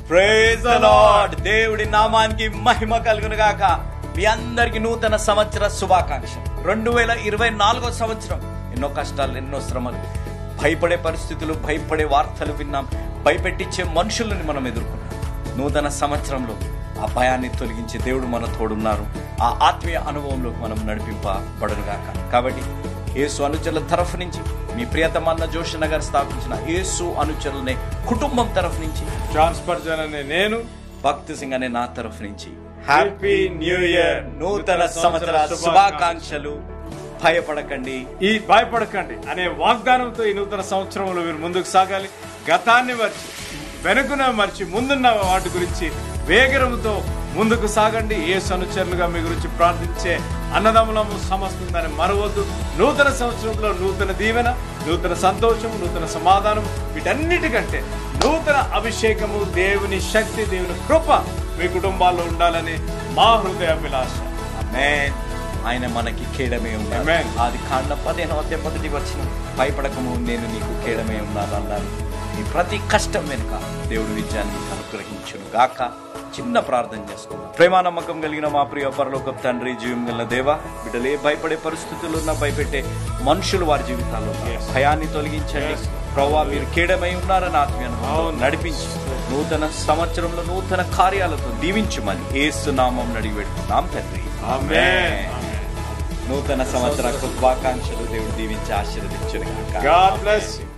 Praise the lord. దేవుడి నామానికి మహిమ కలుగును గాక. మీ అందరికి నూతన సంవత్సర శుభాకాంక్షలు. 2024 సంవత్సరం ఎన్నో కష్టాలు, ఎన్నో శ్రమలు, భయపడే పరిస్థితులు, భయపడే వార్తలు విన్నాం, భయపెట్టించే మనుషులను మనం ఎదుర్కొన్నాం. నూతన సంవత్సరంలో ఆ భయాన్ని తొలగించి దేవుడు మన తోడున్నారు. ఆ ఆత్మీయ అనుభవంలోకి మనం నడిపింపబడునుగాక. కాబట్టి యేసు అనుచరుల తరఫు నుంచి, మీ ప్రియతమన్న జోషన్న గారు స్థాపించిన యేసు అనుచరులనే కుటుంబం తరఫు నుంచి, జాన్ స్పర్జన్ అనే నేను, భక్తి సింగ్ అనే నా తరఫు నుంచి హ్యాపీ న్యూ ఇయర్, నూతన సంవత్సర శుభాకాంక్షలు. భయపడకండి అనే వాగ్దానంతో ఈ నూతన సంవత్సరంలో మీరు ముందుకు సాగాలి. గతాన్ని మర్చి, వెనుకన మర్చి, ముందున్న వాటి గురించి వేగరంతో ముందుకు సాగండి. యేసు అనుచరులుగా మీ గురించి ప్రార్థించే అన్నదమ్ములము సమస్తం దాన్ని మరవద్దు. నూతన సంవత్సరంలో నూతన దీవెన, నూతన సంతోషము, నూతన సమాధానం, వీటన్నిటికంటే నూతన అభిషేకము, దేవుని శక్తి, దేవుని కృప మీ కుటుంబాల్లో ఉండాలని మా హృదయాభిలాష. ఆమేన్. ఆయన మనకి కేడమే ఉన్నాడు. ఆది కాండం 15:1 భయపడకము, నేను నీకు కేడమే ఉన్నాను అన్నాను. నీ ప్రతి కష్టం వెనుక దేవుడు విజయాన్ని అనుగ్రహించును గాక. చిన్న ప్రార్థన చేసుకుందాం. ప్రేమ నమ్మకం కలిగిన మా ప్రియ పరలోకపు తండ్రి, జీవం గల దేవా, బిడ్డలే భయపడే పరిస్థితులు ఉన్న, భయపెట్టే మనుషులు వారి జీవితాల్లో భయాన్ని తొలగించండి ప్రభువా. మీరు కేడమై ఉన్నారని ఆత్మీయ నడిపించి నూతన సంవత్సరంలో నూతన కార్యాలతో దీవించమని యేసు నామం అడిగి పెడుతున్నాం తండ్రి. ఆమేన్. నూతన సంవత్సర శుభాకాంక్షలు. దేవుడు దీవించి ఆశీర్వదించును గాక. God bless you.